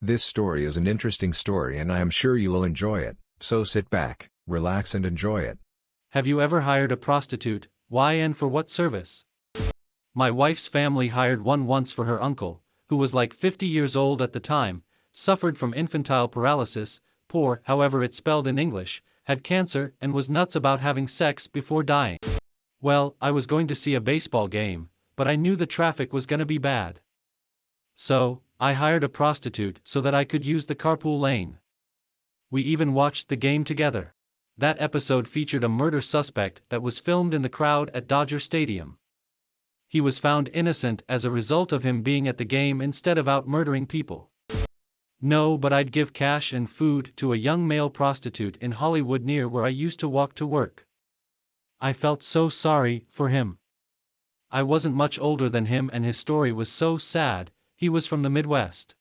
This story is an interesting story and I am sure you will enjoy it, so sit back, relax and enjoy it. Have you ever hired a prostitute? Why and for what service? My wife's family hired one once for her uncle, who was like 50 years old at the time, suffered from infantile paralysis, poor, however it's spelled in English, had cancer and was nuts about having sex before dying. Well, I was going to see a baseball game, but I knew the traffic was gonna be bad. So, I hired a prostitute so that I could use the carpool lane. We even watched the game together. That episode featured a murder suspect that was filmed in the crowd at Dodger Stadium. He was found innocent as a result of him being at the game instead of out murdering people. No, but I'd give cash and food to a young male prostitute in Hollywood near where I used to walk to work. I felt so sorry for him. I wasn't much older than him and his story was so sad. He was from the Midwest.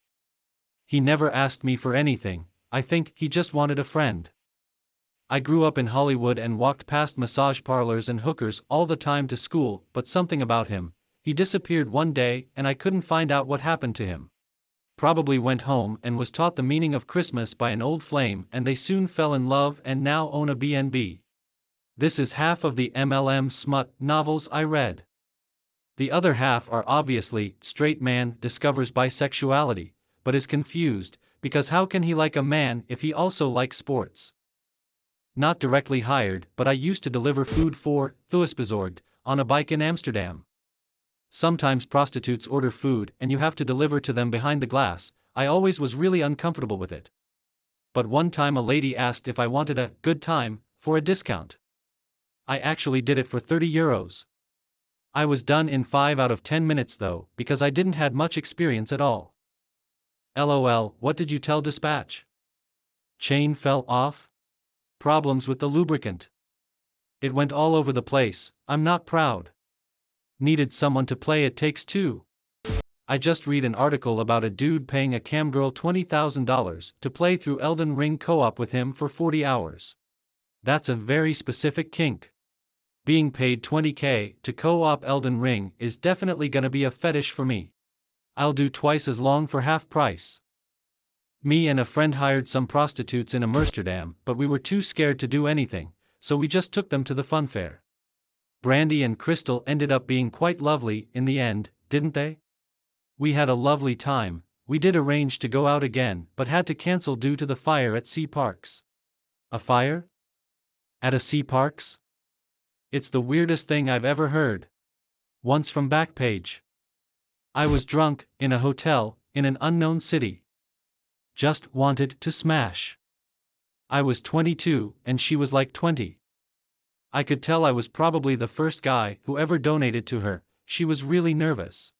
He never asked me for anything, I think he just wanted a friend. I grew up in Hollywood and walked past massage parlors and hookers all the time to school, but something about him, he disappeared one day and I couldn't find out what happened to him. Probably went home and was taught the meaning of Christmas by an old flame and they soon fell in love and now own a B&B. This is half of the MLM smut novels I read. The other half are obviously, straight man discovers bisexuality, but is confused, because how can he like a man if he also likes sports? Not directly hired, but I used to deliver food for Thuisbezorgd on a bike in Amsterdam. Sometimes prostitutes order food and you have to deliver to them behind the glass. I always was really uncomfortable with it. But one time a lady asked if I wanted a good time for a discount. I actually did it for €30. I was done in 5 out of 10 minutes though, because I didn't had much experience at all. LOL, what did you tell dispatch? Chain fell off? Problems with the lubricant. It went all over the place, I'm not proud. Needed someone to play It Takes Two. I just read an article about a dude paying a camgirl $20,000 to play through Elden Ring co-op with him for 40 hours. That's a very specific kink. Being paid $20K to co-op Elden Ring is definitely gonna be a fetish for me. I'll do twice as long for half price. Me and a friend hired some prostitutes in Amsterdam, but we were too scared to do anything, so we just took them to the fun fair. Brandy and Crystal ended up being quite lovely in the end, didn't they? We had a lovely time. We did arrange to go out again, but had to cancel due to the fire at Sea Parks. A fire? At a Sea Parks? It's the weirdest thing I've ever heard. Once from Backpage. I was drunk, in a hotel, in an unknown city. Just wanted to smash. I was 22, and she was like 20. I could tell I was probably the first guy who ever donated to her. She was really nervous.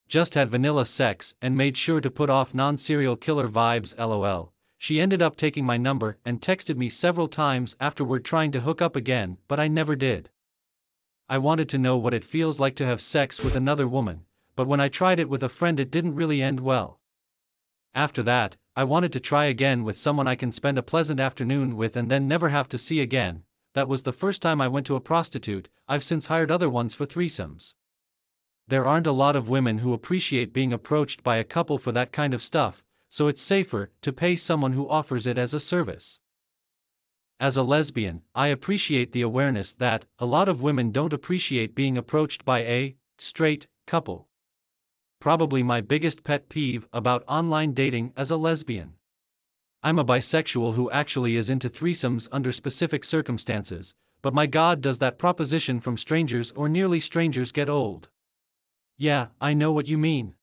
Just had vanilla sex and made sure to put off non-serial killer vibes LOL. She ended up taking my number and texted me several times afterward trying to hook up again, but I never did. I wanted to know what it feels like to have sex with another woman, but when I tried it with a friend it didn't really end well. After that, I wanted to try again with someone I can spend a pleasant afternoon with and then never have to see again. That was the first time I went to a prostitute. I've since hired other ones for threesomes. There aren't a lot of women who appreciate being approached by a couple for that kind of stuff, so it's safer to pay someone who offers it as a service. As a lesbian, I appreciate the awareness that a lot of women don't appreciate being approached by a straight couple. Probably my biggest pet peeve about online dating as a lesbian. I'm a bisexual who actually is into threesomes under specific circumstances, but my God, does that proposition from strangers or nearly strangers get old? Yeah, I know what you mean.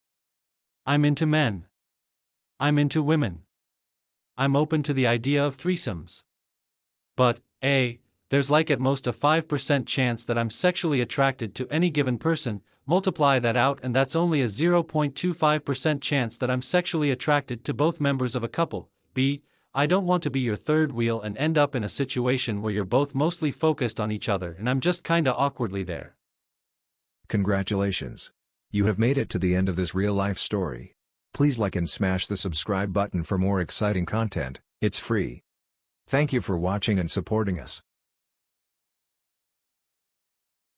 I'm into men. I'm into women. I'm open to the idea of threesomes. But, there's like at most a 5% chance that I'm sexually attracted to any given person. Multiply that out and that's only a 0.25% chance that I'm sexually attracted to both members of a couple. I don't want to be your third wheel and end up in a situation where you're both mostly focused on each other and I'm just kinda awkwardly there. Congratulations. You have made it to the end of this real-life story. Please like and smash the subscribe button for more exciting content. It's free. Thank you for watching and supporting us.